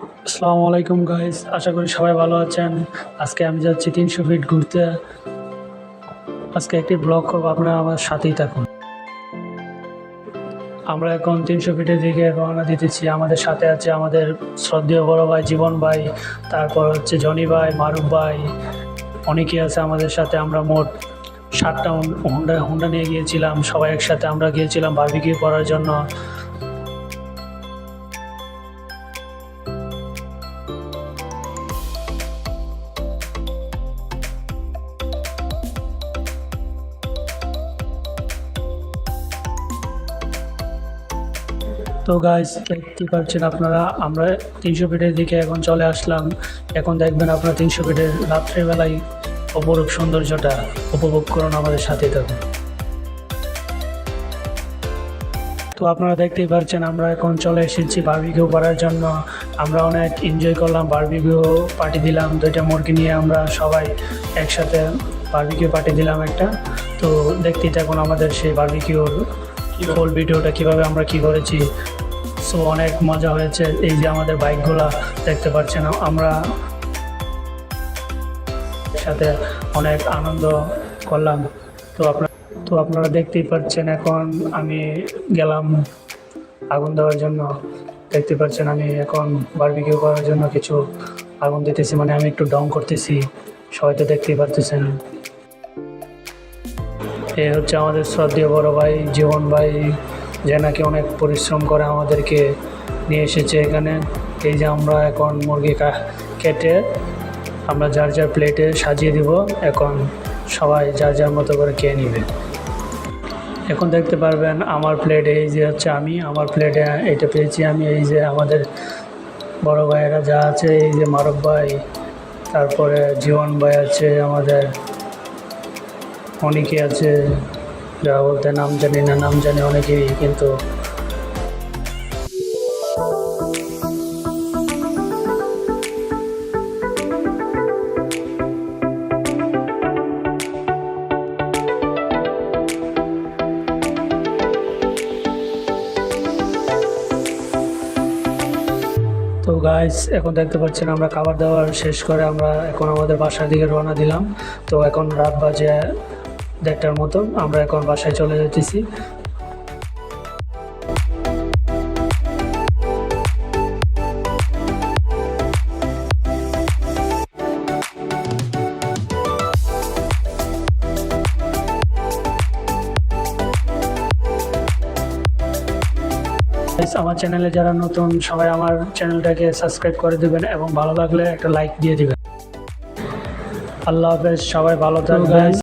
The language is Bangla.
আসসালামু আলাইকুম গাইস, আশা করি সবাই ভালো আছেন। আজকে আমি যাচ্ছি 300 ফিট ঘুরতে। আজকে একটি ব্লগ করবো, আপনারা আমার সাথেই থাকুন। আমরা এখন 300 ফিটের দিকে রওনা দিতেছি। আমাদের সাথে আছে আমাদের শ্রদ্ধেয় বড় ভাই জীবন ভাই, তারপর হচ্ছে জনি ভাই, মারুফ ভাই, অনেকেই আছে আমাদের সাথে। আমরা মোট 7টা হুন্ডা হুন্ডা নিয়ে গিয়েছিলাম। সবাই একসাথে আমরা গিয়েছিলাম বারবিকিউ করার জন্য। তো গাইস, দেখতে পাচ্ছেন আপনারা, আমরা 300 ফিটের দিকে এখন চলে আসলাম। এখন দেখবেন আপনারা 300 ফিটের রাত্রেবেলায় অপরূপ সৌন্দর্যটা উপভোগ করুন, আমাদের সাথে থাকুন। তো আপনারা দেখতেই পাচ্ছেন আমরা এখন চলে এসেছি বারবিকিউ করার জন্য। আমরা অনেক এনজয় করলাম, বারবিকিউ পার্টি দিলাম। 2টা মুরগি নিয়ে আমরা সবাই একসাথে বারবিকিউ পার্টি দিলাম একটা। তো দেখতেই থাকুন আমাদের সেই বারবিকিউর ফুল ভিডিওটা, কীভাবে আমরা কি করেছি। সো অনেক মজা হয়েছে। এই যে আমাদের বাইকগুলা দেখতে পাচ্ছেন, আমরা সাথে অনেক আনন্দ করলাম। তো আপনারা দেখতেই পাচ্ছেন এখন আমি গেলাম আগুন দেওয়ার জন্য। দেখতে পাচ্ছেন আমি এখন বারবিকিউ করার জন্য কিছু আগুন দিতেছি, মানে আমি একটু ডং করতেছি। সবাই তো দেখতেই পারতেছেন। এ হচ্ছে আমাদের শ্রদ্ধেয় বড় ভাই জীবন ভাই, যে নাকি অনেক পরিশ্রম করে আমাদেরকে নিয়ে এসেছে এখানে। এই যে আমরা এখন মুরগি কেটে আমরা যার যার প্লেটে সাজিয়ে দিব। এখন সবাই যার যার মতো করে খেয়ে নেবে। এখন দেখতে পারবেন আমার প্লেটে, এই যে হচ্ছে আমি, আমার প্লেটে এটা পেয়েছি আমি। এই যে আমাদের বড় ভাইয়েরা যা আছে, এই যে মারুফ ভাই, তারপরে জীবন ভাই আছে, আমাদের অনেকে আছে, যা বলতে নাম জানি না, নাম জানি অনেকেই কিন্তু। তো গাইস, এখন দেখতে পাচ্ছেন আমরা খাবার দাবার শেষ করে আমরা এখন আমাদের বাসার দিকে রওনা দিলাম। তো এখন রাত বাজে 1:30টার মতো, আমরা এখন বাসায় চলে যেতেছি। আমার চ্যানেলে যারা নতুন, সবাই আমার চ্যানেলটাকে সাবস্ক্রাইব করে দেবেন এবং ভালো লাগলে একটা লাইক দিয়ে দিবেন। আল্লাহ হাফেজ, সবাই ভালো থাকবেন।